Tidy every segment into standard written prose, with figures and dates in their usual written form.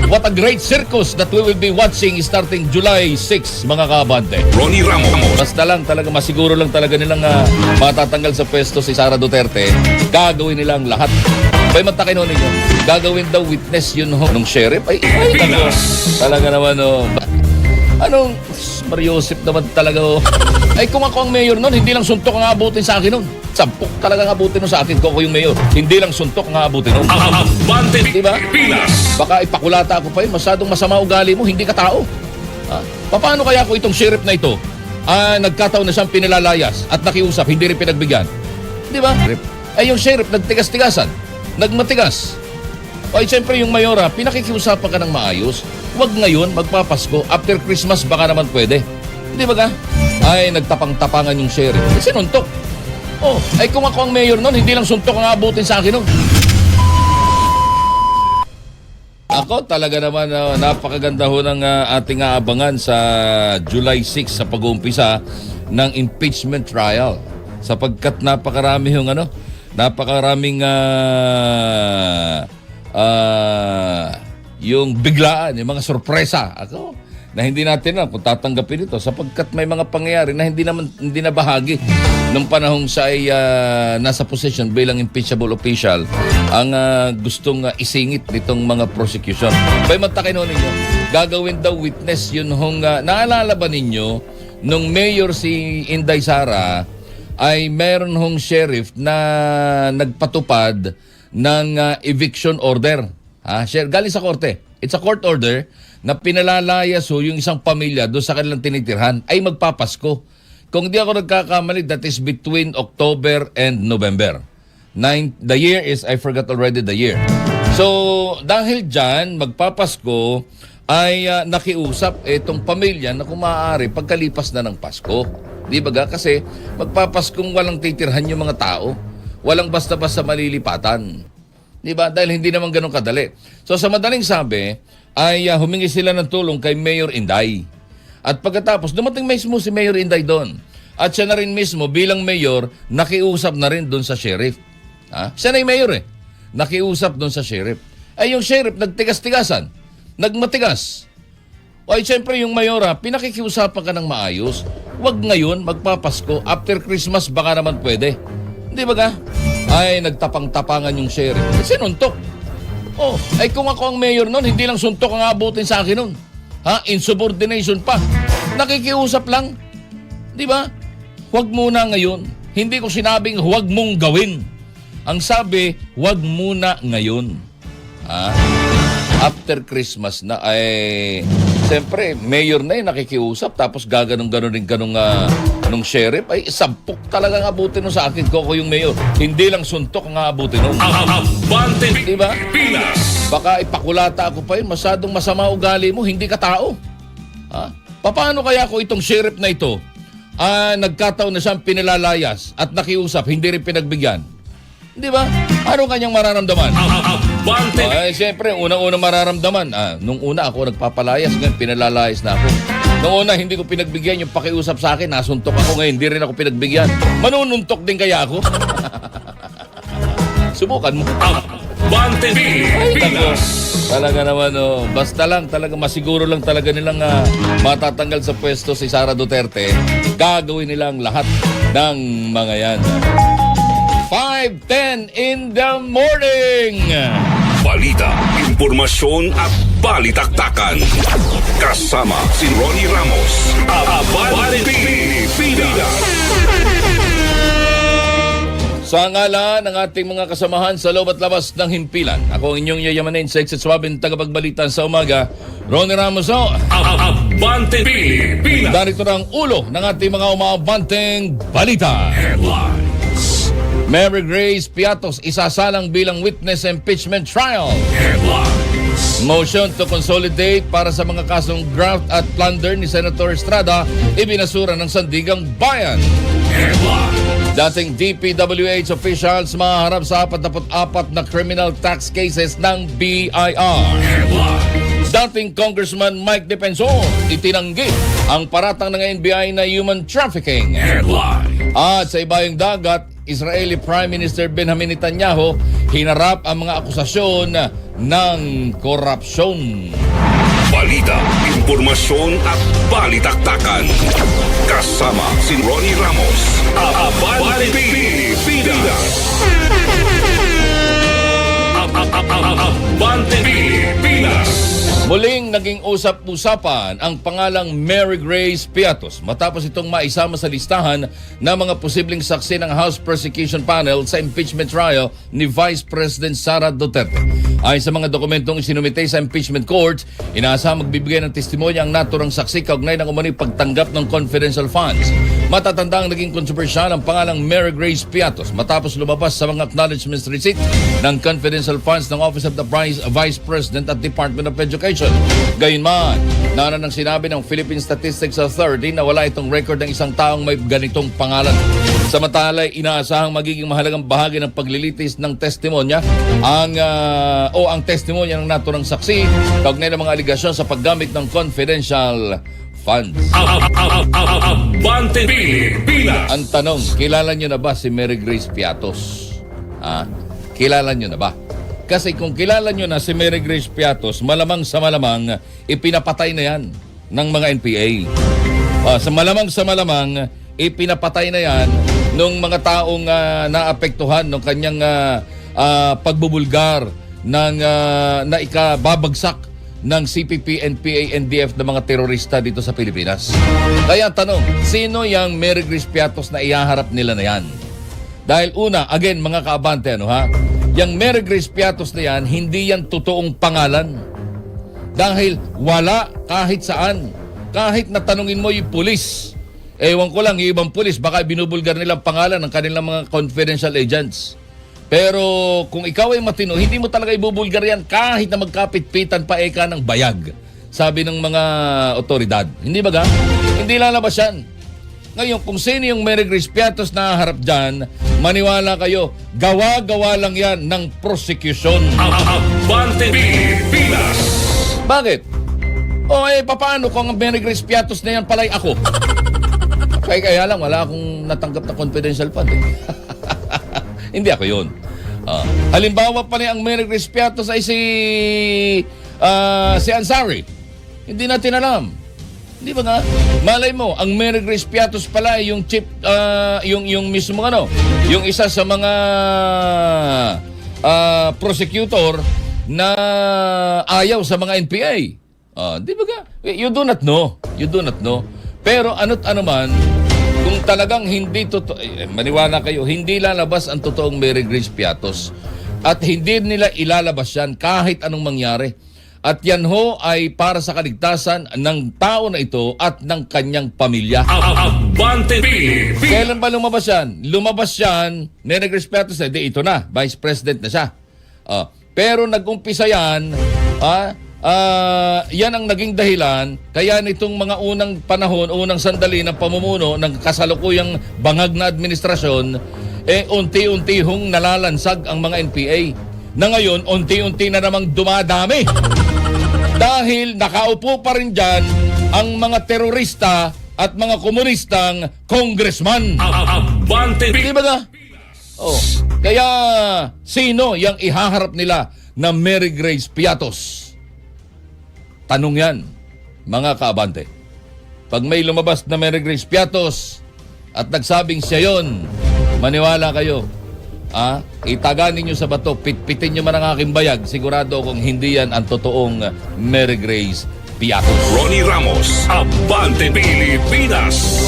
What a great circus that we will be watching starting July 6, mga kabante. Ronnie Ramos. Basta lang talaga, masiguro lang talaga nilang matatanggal sa pwesto si Sara Duterte. Gagawin nilang lahat. Bay matakin ho ninyo. Gagawin daw witness yun ho nung sheriff. Ay talaga naman ho. Anong Mariosep naman talaga ho. Ay kung ako ang mayor nun, hindi lang suntok ang abutin sa akin nun. Sampok talaga ang abutin nun sa akin kung ako yung mayor. Hindi lang suntok ang abutin nun. Abante Diba? Pilas. Baka ipakulata ako pa yun. Masyadong masama ugali mo, hindi ka tao. Paano kaya ako itong sheriff na ito? Nagkataon na siyang pinilalayas at nakiusap, hindi rin pinagbigyan. Di ba? Ay yung sheriff, nagtigas-tigasan. Nagmatigas. Ay siyempre yung mayora, pinakikiusapan ka ng maayos. Huwag ngayon, magpapasko. After Christmas, baka naman pwede. Di ba ka? Ay, nagtapang-tapangan yung sheriff. Sinuntok. Oh, ay kung ako ang mayor nun, hindi lang suntok ang abutin sa akin nun. Ako talaga naman napakaganda ho ng ating aabangan sa July 6 sa pag-uumpisa ng impeachment trial. Sapagkat napakaraming yung biglaan, yung mga sorpresa. Ako na hindi natin kung tatanggapin ito sapagkat may mga pangyayari na hindi na bahagi nung panahong siya ay nasa position bilang impeachable official ang gustong isingit nitong mga prosecution. Bay matakin ho ninyo, gagawin daw witness yun hong naalala ba ninyo nung mayor si Inday Sara ay meron hong sheriff na nagpatupad ng eviction order. Galing sa korte. It's a court order na pinalalayas yung isang pamilya doon sa kanilang tinitirhan ay magpapasko. Kung di ako nagkakamali, that is between October and November. The year is, I forgot already the year. So, dahil dyan, magpapasko ay nakiusap itong pamilya na kung maaari pagkalipas na ng Pasko. Di ba ga? Kasi magpapaskong walang titirhan yung mga tao. Walang basta-basta malilipatan. Di ba? Dahil hindi naman ganun kadali. So, sa madaling sabi, ay humingi sila ng tulong kay Mayor Inday. At pagkatapos, dumating mismo si Mayor Inday doon. At siya na rin mismo, bilang mayor, nakiusap na rin doon sa sheriff. Siya na yung mayor nakiusap doon sa sheriff. Ay yung sheriff, nagtigas-tigasan. Nagmatigas. Ay siyempre yung mayora, pinakikiusapan ka ng maayos. Huwag ngayon, magpapasko. After Christmas, baka naman pwede. Di ba ka? Ay nagtapang-tapangan yung sheriff. Sinuntok. Oh, ay kung ako ang mayor nun, hindi lang suntok ang abutin sa akin nun. Insubordination pa. Nakikiusap lang. Di ba? Huwag muna ngayon. Hindi ko sinabing huwag mong gawin. Ang sabi, huwag muna ngayon. After Christmas na ay siyempre, mayor na nakikiusap tapos gaganong-ganon rin nung sheriff ay sampok talagang abutin nun sa akin ko yung mayor. Hindi lang suntok ang abutin nun. Abante Diba? Pilas. Baka ipakulata ako pa yun. Masyadong masama ugali mo, hindi ka tao. Paano kaya ako itong sheriff na ito nagkataon na siyang pinilalayas at nakiusap, hindi rin pinagbigyan? Di ba? Ano kanyang mararamdaman? Abante. Siyempre, unang-unang mararamdaman. Nung una ako nagpapalayas, ngayon pinalayas na ako. Nung una, hindi ko pinagbigyan yung pakiusap sa akin. Nasuntok ako ngayon, hindi rin ako pinagbigyan. Manununtok din kaya ako? Subukan mo. Abante Pilas. Talaga naman, basta lang, talaga masiguro lang talaga nilang matatanggal sa pwesto si Sara Duterte. Gagawin nilang lahat ng mga yan. 5:10 in the morning. Balita, impormasyon at balitaktakan. Kasama si Ronnie Ramos. Abante Pilas. Sa ngalan ng ating mga kasamahan sa loob at labas ng himpilan, ako ang inyong yayamanin sa ekseswabing tagapagbalitan sa umaga, Ronnie Ramos. Abante Pilas. Darito na ang ulo ng ating mga umaabanteng balita. Headlines. Mary Grace Piatos isasalang bilang witness impeachment trial. Headlines. Motion to consolidate para sa mga kasong graft at plunder ni Senator Estrada ibinasura ng Sandigang Bayan. Headlines. Dating DPWH officials maharap sa 44 na criminal tax cases ng BIR. Headlines. Dating Congressman Mike Defensor itinanggi ang paratang ng NBI na human trafficking. Headlines. At sa ibayong dagat, Israeli Prime Minister Benjamin Netanyahu hinarap ang mga akusasyon ng korupsyon. Balita, impormasyon at balitaktakan. Kasama si Ronnie Ramos. Abante Pilipinas. Abante Pilipinas. Muling naging usap-usapan ang pangalang Mary Grace Piatos matapos itong maisama sa listahan ng mga posibleng saksi ng House Prosecution Panel sa impeachment trial ni Vice President Sara Duterte. Ayon sa mga dokumentong isinumite sa impeachment court, inaasahang magbibigay ng testimonya ang naturang saksi kaugnay ng umano'y pagtanggap ng confidential funds. Matatanda ang naging kontrobersyal ang pangalang Mary Grace Piatos matapos lumabas sa mga acknowledgements receipt ng confidential funds ng Office of the Vice President at Department of Education. Gayunman, nauna nang sinabi ng Philippine Statistics Authority na wala itong record ng isang taong may ganitong pangalan. Samantala, inaasahang magiging mahalagang bahagi ng paglilitis ng testimonya ang testimonya ng naturang saksi kaugnay ng mga aligasyon sa paggamit ng confidential funds. Abante Pilipinas. Ang tanong, kilala nyo na ba si Mary Grace Piatos? Kilala nyo na ba? Kasi kung kilala nyo na si Mary Grace Piatos, malamang sa malamang, ipinapatay na yan ng mga NPA. Sa malamang, ipinapatay na yan ng mga taong naapektuhan ng kanyang pagbubulgar na ikababagsak ng CPP, NPA, NDF na mga terorista dito sa Pilipinas. Kaya tanong, sino yung Mary Grace Piatos na ihaharap nila na yan? Dahil una, again mga kaabante, yung Mary Grace Piatos na yan, hindi yan totoong pangalan. Dahil wala kahit saan. Kahit natanungin mo yung pulis. Ewan ko lang, yung ibang pulis, baka binubulgar nilang pangalan ng kanilang mga confidential agents. Pero kung ikaw ay matino, hindi mo talaga ibubulgar yan kahit na magkapit-pitan pa eka ng bayag. Sabi ng mga otoridad. Hindi ba ga? Hindi lalabas yan. Ngayon, kung sino yung Mary Grace Piatos na harap dyan, maniwala kayo, gawa-gawa lang yan ng prosecution. Abante Pilipinas. Bakit? Paano kung ang Mary Grace Piatos na yan pala'y ako? Kaya lang, wala akong natanggap na confidential fund. Hindi ako yun. Halimbawa pa niya ang Mary Grace Piatos ay si Ansari. Hindi natin alam. Di ba nga? Malay mo, ang Mary Grace Piatos pala yung chief, yung mismo yung isa sa mga prosecutor na ayaw sa mga NPA. Di ba nga? You do not know. You do not know. Pero ano't ano man, kung talagang hindi totoo, maniwala kayo, hindi lalabas ang totoong Mary Grace Piatos. At hindi nila ilalabas yan kahit anong mangyari. At yan ho ay para sa kaligtasan ng tao na ito at ng kanyang pamilya. Abante Pilipinas. Kailan ba lumabas yan? Lumabas yan, Mary Grace Piatos, ito na, Vice President na siya. Pero nag-umpisa yan, yan ang naging dahilan, kaya nitong mga unang panahon, unang sandali ng pamumuno ng kasalukuyang bangag na administrasyon, unti-unti hong nalalansag ang mga NPA. Na ngayon, unti-unti na namang dumadami. Dahil nakaupo pa rin dyan ang mga terorista at mga komunistang congressman. Abante Di ba nga? Kaya sino yung ihaharap nila na Mary Grace Piatos? Tanong yan, mga kaabante. Pag may lumabas na Mary Grace Piatos at nagsabing siya yun, maniwala kayo, itaganin nyo sa bato, pitpitin nyo man ang aking bayag, sigurado kung hindi yan ang totoong Mary Grace Piatos. Ronnie Ramos. Abante Pilipinas.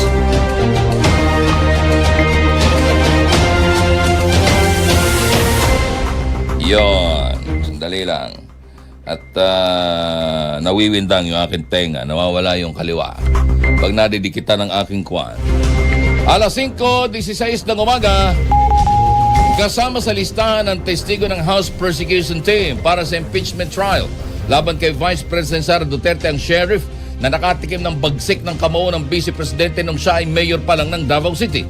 Yon, sandali lang. At nawiwindang yung aking tenga, nawawala yung kaliwa. Pag nadidikitan ng aking kwan. Alas 5:16 ng umaga, kasama sa listahan ng testigo ng House Prosecution Team para sa impeachment trial laban kay Vice President Sara Duterte ang sheriff na nakatikim ng bagsik ng kamao ng Vice Presidente nung siya ay mayor pa lang ng Davao City.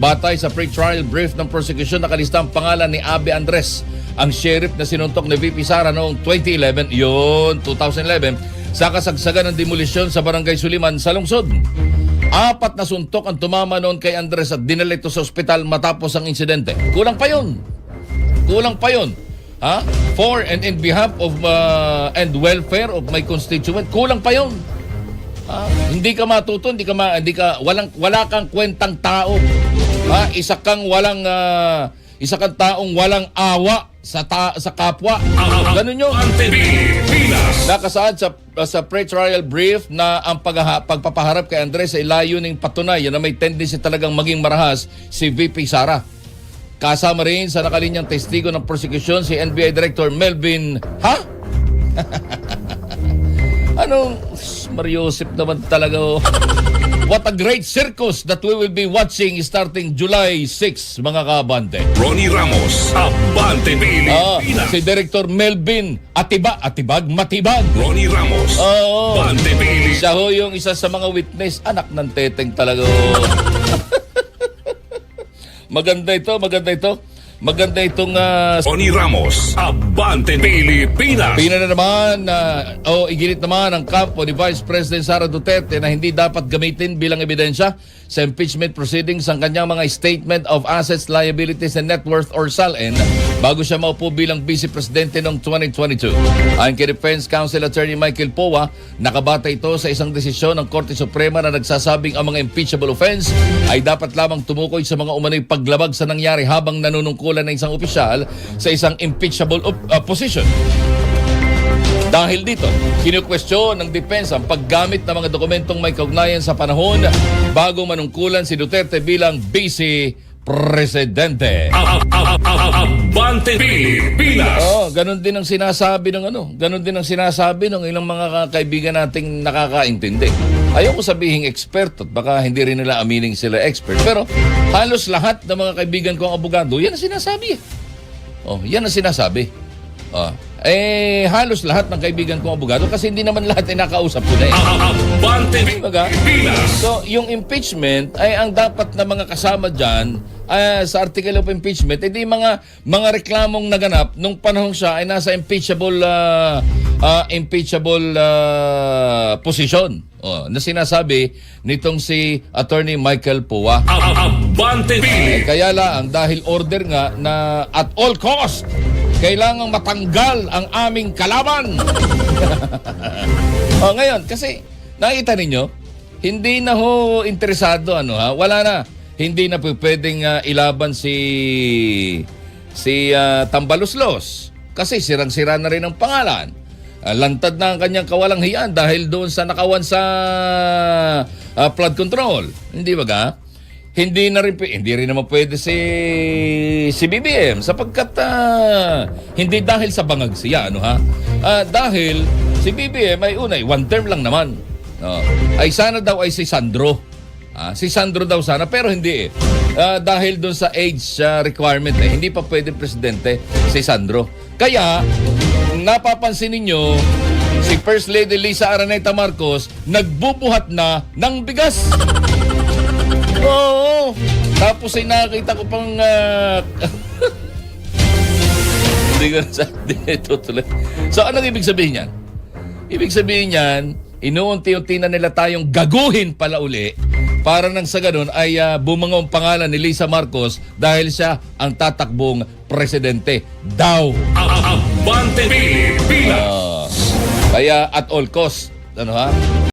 Batay sa pre-trial brief ng prosecution, nakalista ang pangalan ni Abe Andres, ang sheriff na sinuntok ni VP Sara noong 2011, sa kasagsagan ng demolisyon sa Barangay Suliman sa lungsod. 4 na suntok ang tumama noon kay Andres at dinala ito sa ospital matapos ang insidente. Kulang pa yun. Kulang pa yun. Ha? For and in behalf of and welfare of my constituent, kulang pa yun. Hindi ka matuto, wala kang kwentang tao. Isa kang taong walang awa sa kapwa. Ganun yun. Abante Pilipinas. Nakasaad sa pre-trial brief na ang pagpapaharap kay Andres ay layuning patunayan na may tendency talagang maging marahas si VP Sara. Kasama rin sa nakalinyang testigo ng prosecution si NBI Director Melvin. Anong Mariosip naman talaga. What a great circus that we will be watching starting July 6, mga kabante. Ronnie Ramos. Abante Pilipinas. Si Director Melvin Atibag Matibag. Ronnie Ramos. Abante Pilipinas. Siya ho yung isa sa mga witness. Anak ng teteng talaga. Maganda ito. Maganda itong Ronnie Ramos. Abante Pilipinas. pina na naman iginit naman ang kampo ni Vice President Sara Duterte na hindi dapat gamitin bilang ebidensya sa impeachment proceedings ang kanyang mga Statement of Assets, Liabilities and Net Worth or SALN bago siya maupo bilang Vice Presidente noong 2022. Ayon kay Defense Counsel Attorney Michael Powa, nakabata ito sa isang desisyon ng Korte Suprema na nagsasabing ang mga impeachable offense ay dapat lamang tumukoy sa mga umano'y paglabag sa nangyari habang nanunungkulan ng isang opisyal sa isang impeachable position. Dahil dito, kinukwestiyon ng depensa ang paggamit ng mga dokumentong may kaugnayan sa panahon bago manungkulan si Duterte bilang Vice Presidente. Abante Pilipinas. Ganun din ang sinasabi ng ilang mga kaibigan nating nakakaintindi. Ayoko sabihing expert at baka hindi rin nila amining sila expert. Pero halos lahat ng mga kaibigan ko ang abogado, yan ang sinasabi. Yan ang sinasabi. Halos lahat ng kaibigan kong abogado kasi hindi naman lahat ay nakausap ko na eh. Abante Pilipinas. So, yung impeachment ay ang dapat na mga kasama dyan sa article of impeachment, hindi mga reklamong naganap nung panahon siya ay nasa impeachable position. Na sinasabi nitong si Attorney Michael Powa. Abante Pilipinas. Kaya lang, dahil order nga na at all cost, kailangang matanggal ang aming kalaban. Ngayon, kasi nakita ninyo, hindi na ho interesado, wala na. Hindi na pwedeng ilaban si Tambaluslos. Kasi sirang-sira na rin ang pangalan. Lantad na ang kanyang kawalang hiyaan dahil doon sa nakawan sa flood control. Hindi ba ga? Hindi rin naman pwede si BBM sapagkat hindi dahil sa bangag siya dahil si BBM ay one term lang naman. Ay sana daw ay si Sandro. Si Sandro daw sana pero hindi dahil doon sa age requirement hindi pa pwede presidente si Sandro. Kaya napapansin ninyo si First Lady Lisa Araneta Marcos nagbubuhat na ng bigas. Oo. Tapos ay nakita ko pang hindi ko tutuloy. So anong ibig sabihin yan? Ibig sabihin yan, inuunti-unti na nila tayong gaguhin pala uli para nang sa ganun ay bumangong pangalan ni Lisa Marcos dahil siya ang tatakbong presidente daw. Abante Pilipinas. Kaya at all cost,